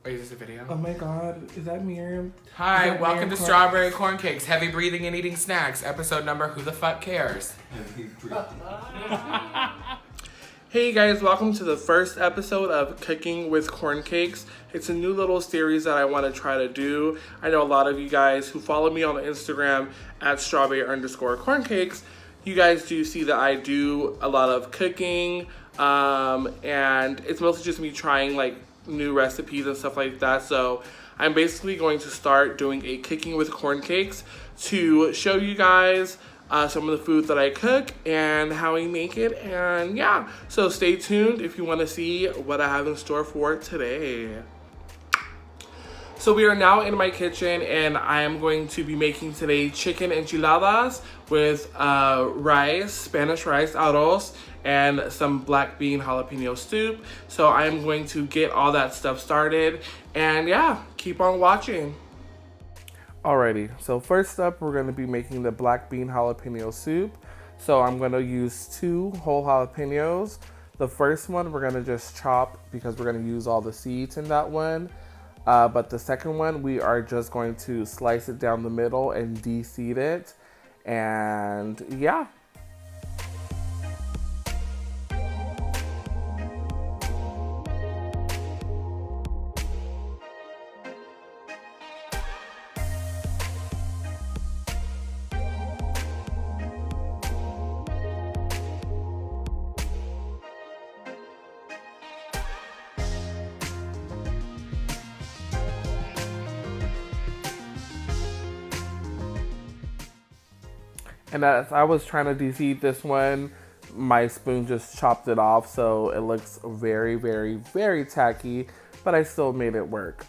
Wait, is this a video? Oh my god, is that Miriam? Hi, welcome to Strawberry Corncakes, Heavy Breathing and Eating Snacks, episode number Who the Fuck Cares? Hey guys, welcome to the first episode of Cooking with Corncakes. It's a new little series that I want to try to do. I know a lot of you guys who follow me on Instagram at strawberry_corncakes, you guys do see that I do a lot of cooking, and it's mostly just me trying like new recipes and stuff like that. So I'm basically going to start doing a Cooking with Corncakes to show you guys some of the foods that I cook and how I make it, and yeah, so stay tuned if you want to see what I have in store for today. So we are now in my kitchen and I am going to be making today chicken enchiladas with rice, Spanish rice, arroz, and some black bean jalapeno soup. So I'm going to get all that stuff started, and yeah, keep on watching. Alrighty, so first up we're going to be making the black bean jalapeno soup. So I'm going to use 2 whole jalapenos. The first one we're going to just chop because we're going to use all the seeds in that one. But the second one we are just going to slice it down the middle and de-seed it. And yeah. And as I was trying to de-seed this one, my spoon just chopped it off, so it looks very, very, very tacky, but I still made it work.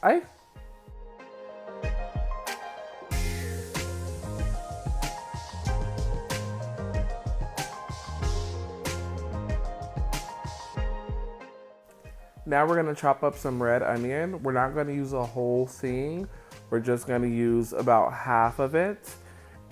Now we're gonna chop up some red onion. We're not gonna use a whole thing. We're just gonna use about half of it.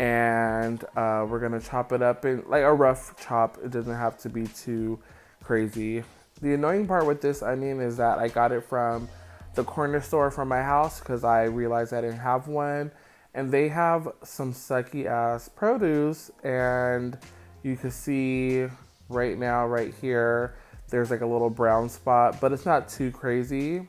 And we're gonna chop it up in like a rough chop. It doesn't have to be too crazy. The annoying part with this onion is that I got it from the corner store from my house because I realized I didn't have one, and they have some sucky ass produce, and you can see right now right here there's like a little brown spot, but it's not too crazy.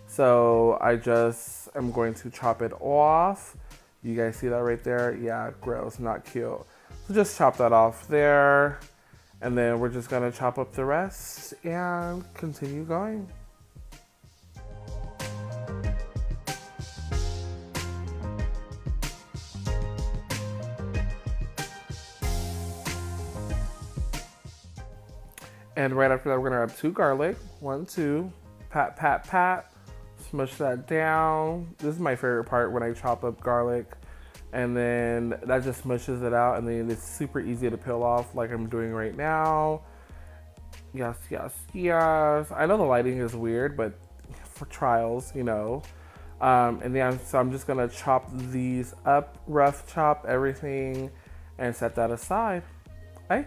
So I just am going to chop it off. You guys see that right there? Yeah, gross, not cute. So just chop that off there. And then we're just gonna chop up the rest and continue going. And right after that, we're gonna add 2 garlic. 1, 2, pat, pat, pat. Smush that down. This is my favorite part when I chop up garlic, and then that just smushes it out, and then it's super easy to peel off like I'm doing right now. Yes, yes, yes. I know the lighting is weird, but for trials, you know. And then so I'm just gonna chop these up, rough chop everything, and set that aside. Hey.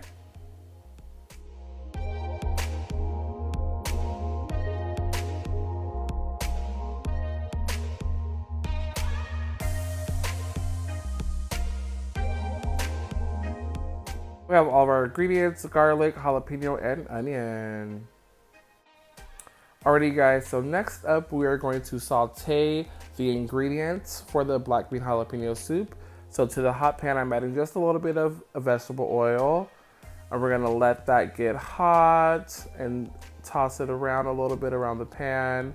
We have all of our ingredients: garlic, jalapeno, and onion. Alrighty guys, so next up we are going to saute the ingredients for the black bean jalapeno soup. So to the hot pan I'm adding just a little bit of vegetable oil, and we're gonna let that get hot and toss it around a little bit around the pan.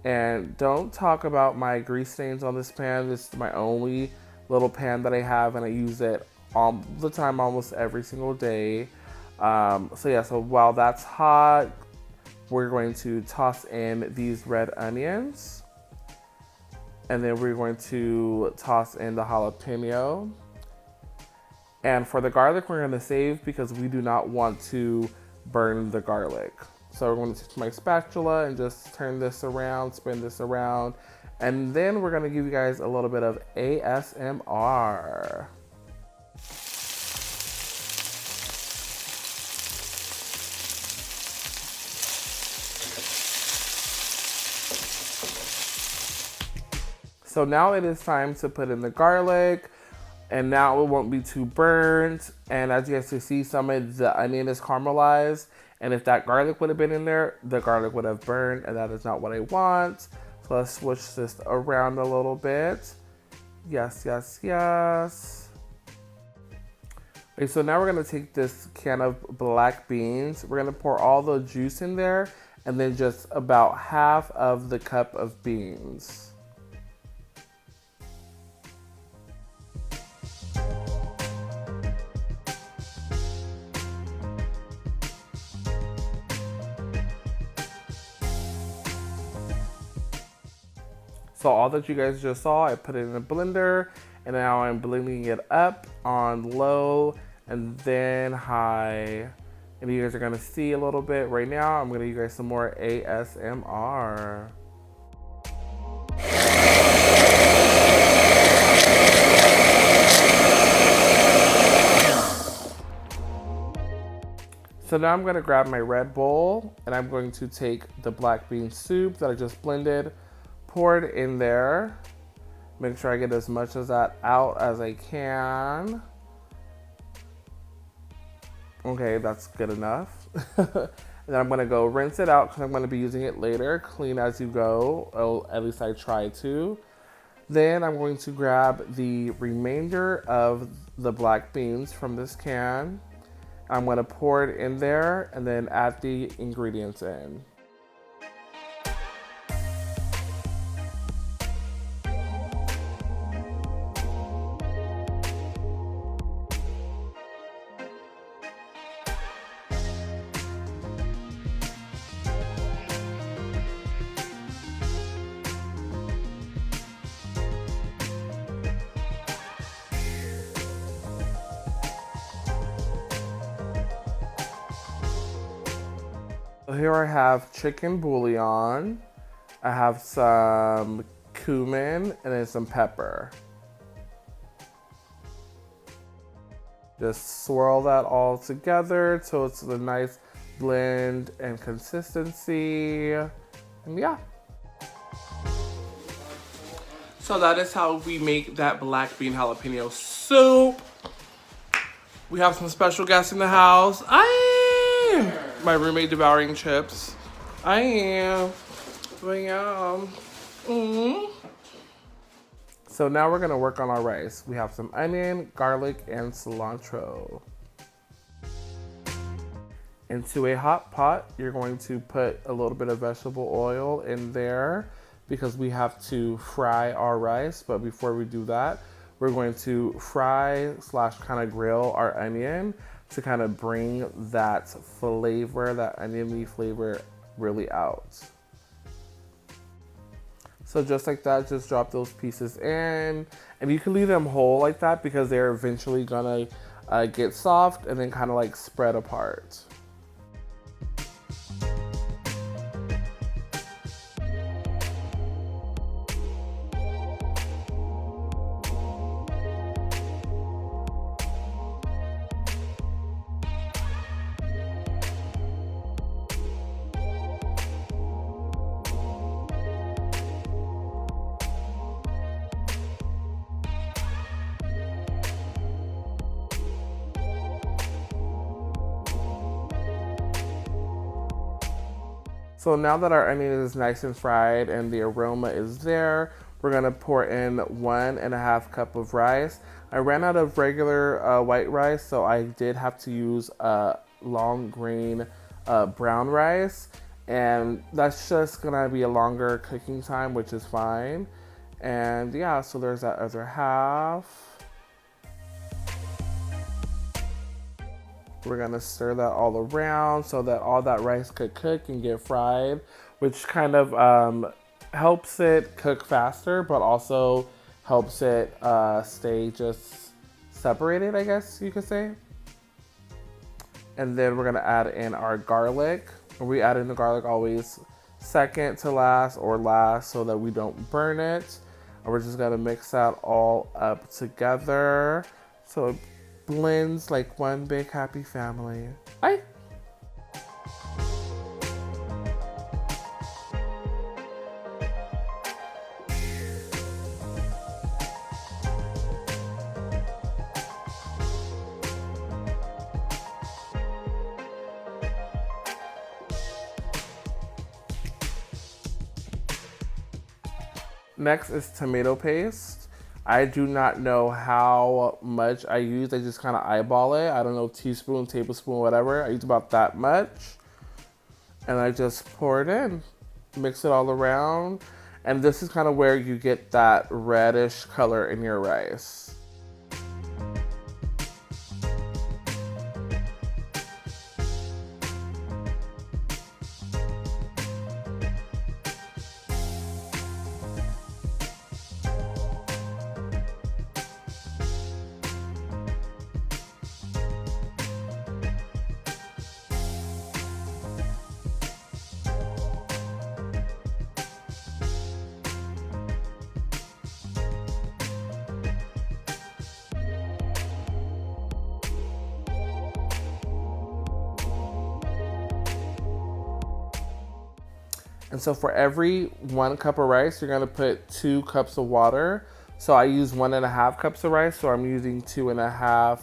And don't talk about my grease stains on this pan. This is my only little pan that I have, and I use it all the time, almost every single day. So yeah, so while that's hot, we're going to toss in these red onions, and then we're going to toss in the jalapeno. And for the garlic, we're going to save because we do not want to burn the garlic. So we're going to take my spatula and just turn this around, spin this around, and then we're going to give you guys a little bit of ASMR. So now it is time to put in the garlic, and now it won't be too burnt. And as you guys can see, some of the onion is caramelized. And if that garlic would have been in there, the garlic would have burned, and that is not what I want. So let's switch this around a little bit. Yes, yes, yes. Okay, so now we're gonna take this can of black beans. We're gonna pour all the juice in there, and then just about half of the cup of beans. So all that you guys just saw, I put it in a blender, and now I'm blending it up on low and then high. And you guys are gonna see a little bit right now. I'm gonna give you guys some more ASMR. So now I'm gonna grab my red bowl, and I'm going to take the black bean soup that I just blended, pour it in there. Make sure I get as much of that out as I can. Okay, that's good enough. And then I'm gonna go rinse it out because I'm gonna be using it later. Clean as you go, or at least I try to. Then I'm going to grab the remainder of the black beans from this can. I'm gonna pour it in there and then add the ingredients in. Here I have chicken bouillon, I have some cumin, and then some pepper. Just swirl that all together so it's a nice blend and consistency, and yeah. So that is how we make that black bean jalapeno soup. We have some special guests in the house. My roommate devouring chips. I am. But yeah. So now we're gonna work on our rice. We have some onion, garlic, and cilantro. Into a hot pot, you're going to put a little bit of vegetable oil in there because we have to fry our rice. But before we do that, we're going to fry / kind of grill our onion to kind of bring that flavor, that oniony flavor really out. So just like that, just drop those pieces in. And you can leave them whole like that because they're eventually gonna get soft and then kind of like spread apart. So now that our onion is nice and fried and the aroma is there, we're gonna pour in 1.5 cups of rice. I ran out of regular white rice, so I did have to use long grain brown rice. And that's just gonna be a longer cooking time, which is fine. And yeah, so there's that other half. We're gonna stir that all around so that all that rice could cook and get fried, which kind of helps it cook faster, but also helps it stay just separated, I guess you could say. And then we're gonna add in our garlic. We add in the garlic always second to last or last so that we don't burn it. And we're just gonna mix that all up together so it blends like one big happy family. Bye. Next is tomato paste. I do not know how much I use. I just kind of eyeball it. I don't know, teaspoon, tablespoon, whatever. I use about that much. And I just pour it in. Mix it all around. And this is kind of where you get that reddish color in your rice. And so for every 1 cup of rice, you're gonna put 2 cups of water. So I use 1.5 cups of rice, so I'm using 2.5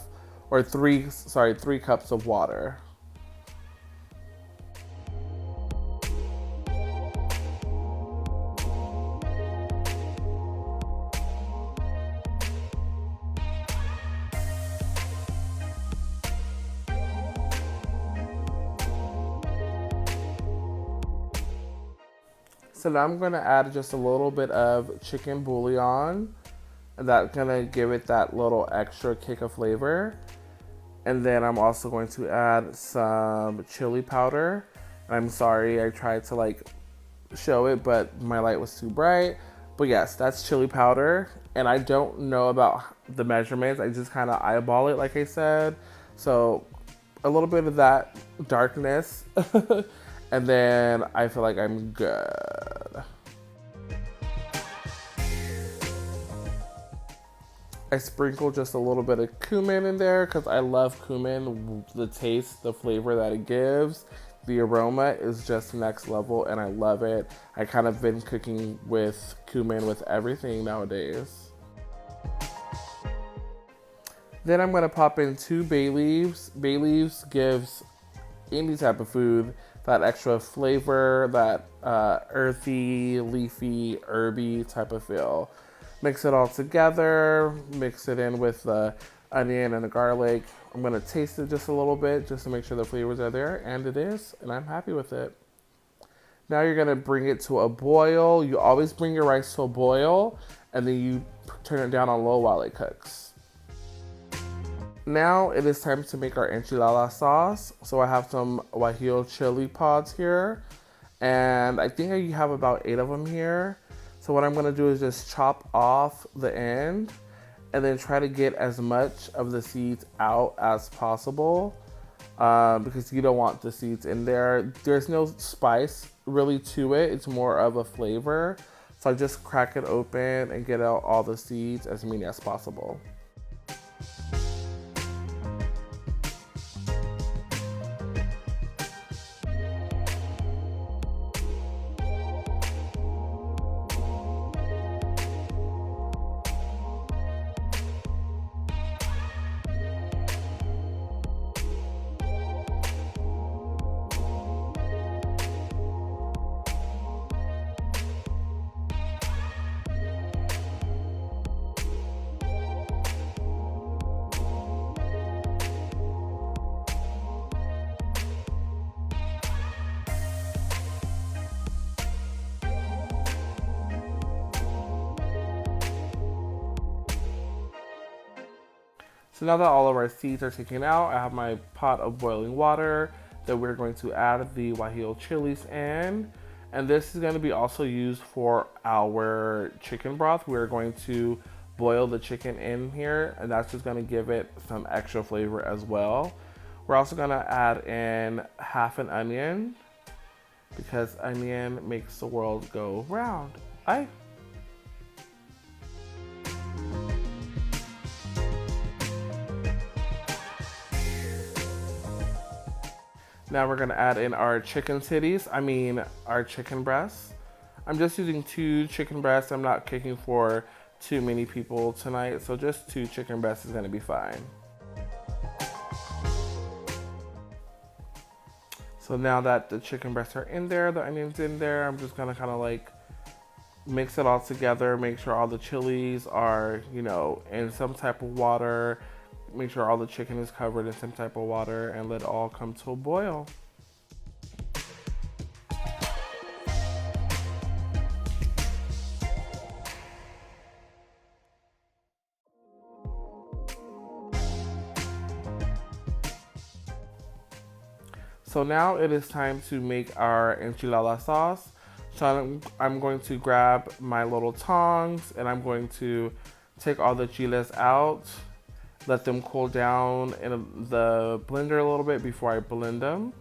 or 3 cups of water. So now I'm gonna add just a little bit of chicken bouillon. And that's gonna give it that little extra kick of flavor. And then I'm also going to add some chili powder. And I'm sorry, I tried to like show it, but my light was too bright. But yes, that's chili powder. And I don't know about the measurements. I just kind of eyeball it, like I said. So a little bit of that darkness. And then I feel like I'm good. I sprinkle just a little bit of cumin in there because I love cumin. The taste, the flavor that it gives, the aroma is just next level and I love it. I kind of been cooking with cumin with everything nowadays. Then I'm gonna pop in 2 bay leaves. Bay leaves gives any type of food that extra flavor, that earthy, leafy, herby type of feel. Mix it all together, mix it in with the onion and the garlic. I'm gonna taste it just a little bit just to make sure the flavors are there, and it is, and I'm happy with it. Now you're gonna bring it to a boil. You always bring your rice to a boil, and then you turn it down on low while it cooks. Now it is time to make our enchilada sauce. So I have some guajillo chili pods here, and I think I have about 8 of them here. So what I'm gonna do is just chop off the end and then try to get as much of the seeds out as possible because you don't want the seeds in there. There's no spice really to it. It's more of a flavor. So I just crack it open and get out all the seeds as many as possible. So now that all of our seeds are taken out, I have my pot of boiling water that we're going to add the guajillo chilies in. And this is going to be also used for our chicken broth. We're going to boil the chicken in here, and that's just going to give it some extra flavor as well. We're also going to add in half an onion because onion makes the world go round. Now we're gonna add in our chicken titties, our chicken breasts. I'm just using 2 chicken breasts. I'm not cooking for too many people tonight, so just 2 chicken breasts is gonna be fine. So now that the chicken breasts are in there, the onion's in there, I'm just gonna kind of like mix it all together, make sure all the chilies are, in some type of water, make sure all the chicken is covered in some type of water, and let it all come to a boil. So now it is time to make our enchilada sauce. So I'm going to grab my little tongs and I'm going to take all the chiles out, let them cool down in the blender a little bit before I blend them.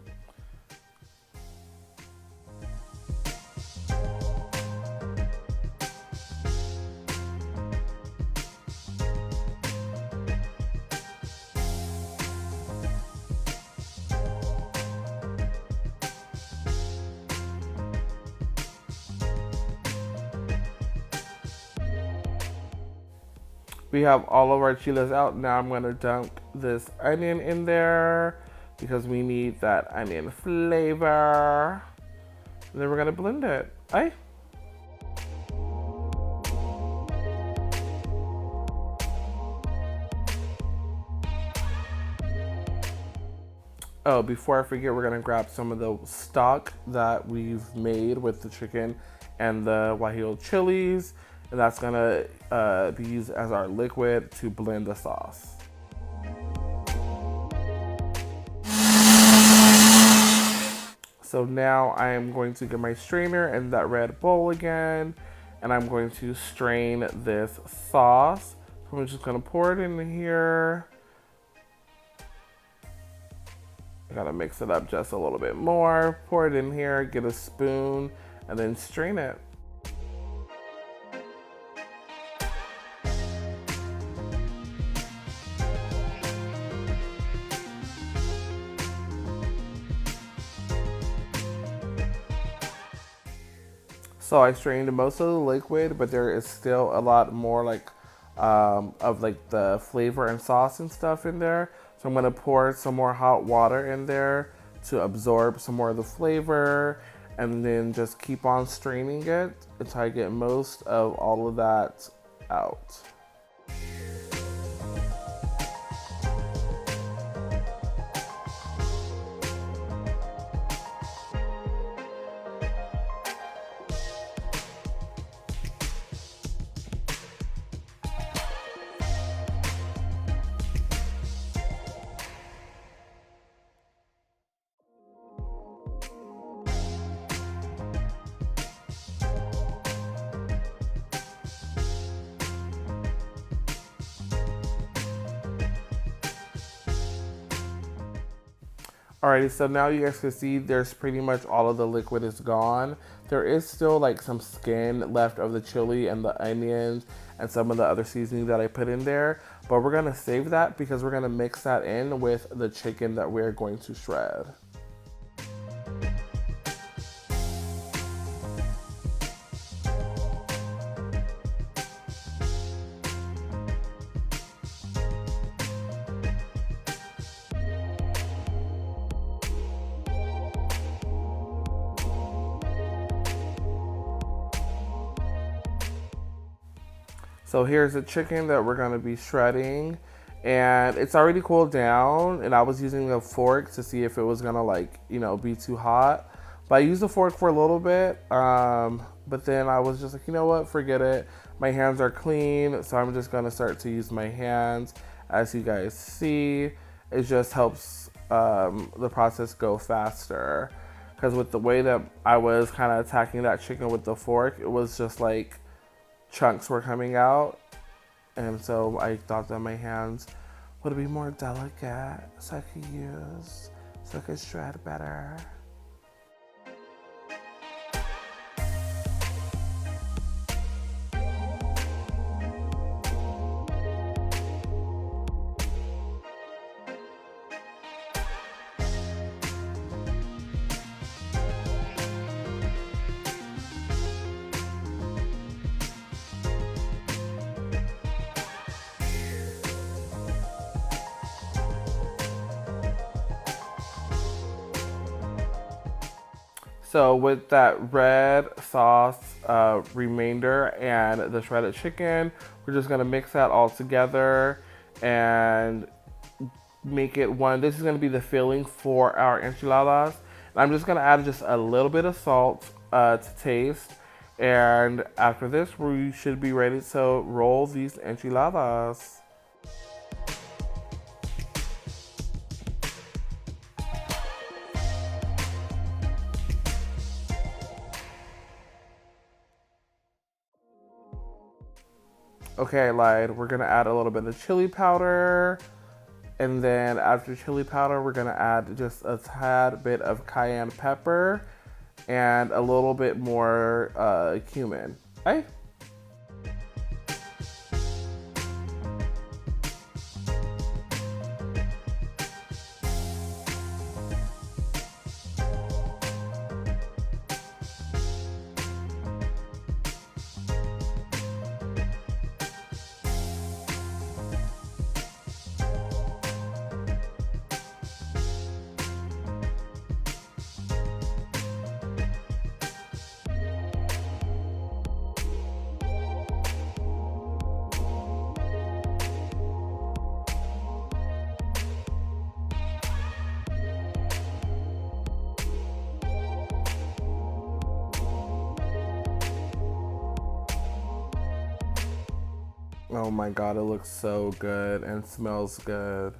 We have all of our chiles out. Now I'm gonna dunk this onion in there because we need that onion flavor. And then we're gonna blend it. Aye. Oh, before I forget, we're gonna grab some of the stock that we've made with the chicken and the guajillo chilies. And that's gonna be used as our liquid to blend the sauce. So now I am going to get my strainer in that red bowl again, and I'm going to strain this sauce. So I'm just gonna pour it in here. I gotta mix it up just a little bit more. Pour it in here, get a spoon, and then strain it. So I strained most of the liquid, but there is still a lot more of the flavor and sauce and stuff in there. So I'm gonna pour some more hot water in there to absorb some more of the flavor, and then just keep on straining it until I get most of all of that out. Alrighty, so now you guys can see there's pretty much all of the liquid is gone. There is still some skin left of the chili and the onions and some of the other seasoning that I put in there. But we're gonna save that because we're gonna mix that in with the chicken that we're going to shred. So here's the chicken that we're gonna be shredding, and it's already cooled down, and I was using a fork to see if it was gonna be too hot. But I used the fork for a little bit, but then I was just like, you know what, forget it. My hands are clean, so I'm just gonna start to use my hands. As you guys see, it just helps the process go faster. Because with the way that I was kind of attacking that chicken with the fork, it was just chunks were coming out, and so I thought that my hands would be more delicate so I could shred better. So with that red sauce remainder and the shredded chicken, we're just gonna mix that all together and make it one. This is gonna be the filling for our enchiladas. And I'm just gonna add just a little bit of salt to taste. And after this, we should be ready to roll these enchiladas. Okay, I lied. We're gonna add a little bit of chili powder. And then after chili powder, we're gonna add just a tad bit of cayenne pepper and a little bit more cumin. Hey. Oh my god, it looks so good and smells good.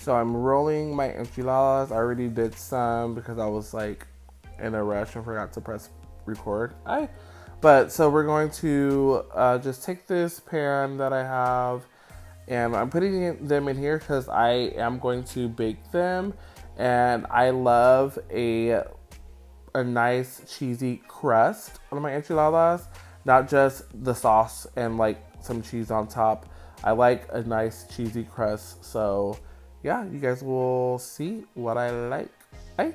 So I'm rolling my enchiladas. I already did some because I was like in a rush and forgot to press record. But so we're going to just take this pan that I have and I'm putting them in here because I am going to bake them. And I love a nice cheesy crust on my enchiladas, not just the sauce and like some cheese on top. I like a nice cheesy crust. So yeah, you guys will see what I like. Bye.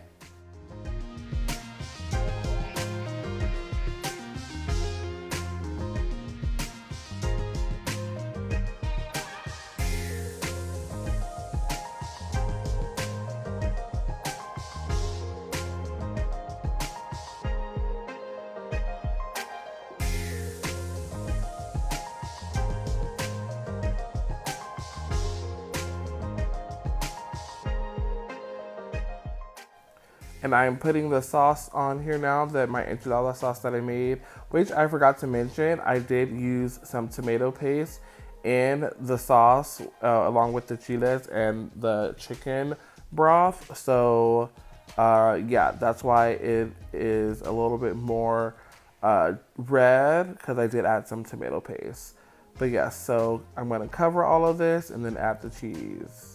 And I'm putting the sauce on here now, that my enchilada sauce that I made, which I forgot to mention, I did use some tomato paste in the sauce along with the chiles and the chicken broth. So yeah, that's why it is a little bit more red, because I did add some tomato paste. But yeah, so I'm gonna cover all of this and then add the cheese.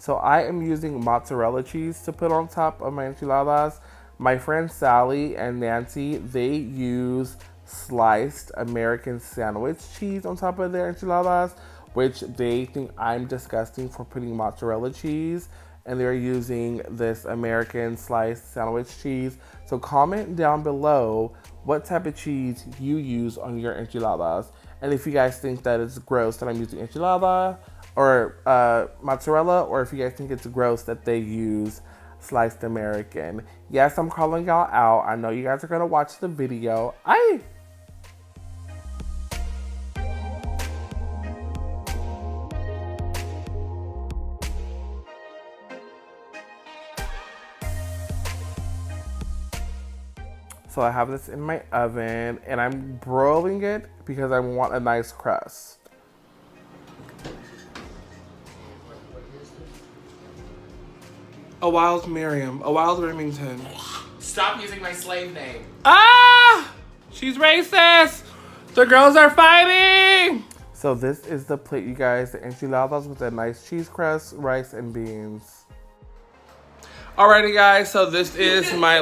So I am using mozzarella cheese to put on top of my enchiladas. My friends Sally and Nancy, they use sliced American sandwich cheese on top of their enchiladas, which they think I'm disgusting for putting mozzarella cheese. And they're using this American sliced sandwich cheese. So comment down below what type of cheese you use on your enchiladas. And if you guys think that it's gross that I'm using enchilada or mozzarella, or if you guys think it's gross that they use sliced American. Yes, I'm calling y'all out. I know you guys are gonna watch the video. So I have this in my oven and I'm broiling it because I want a nice crust. A wild Miriam, a wild Remington. Stop using my slave name. Ah! She's racist! The girls are fighting! So this is the plate, you guys. The enchiladas with a nice cheese crust, rice, and beans. Alrighty, guys. So this is my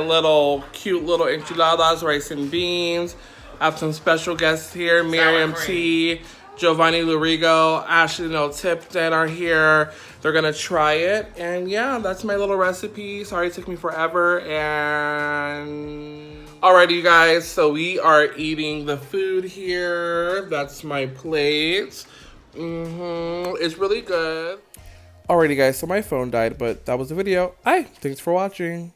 cute little enchiladas, rice and beans. I have some special guests here. Miriam T, Giovanni Lurigo, Ashley No Tipton are here. They're gonna try it. And yeah, that's my little recipe. Sorry it took me forever. And alrighty, you guys, so we are eating the food here. That's my plate. It's really good. Alrighty, guys, so my phone died, but that was the video. Hi, thanks for watching.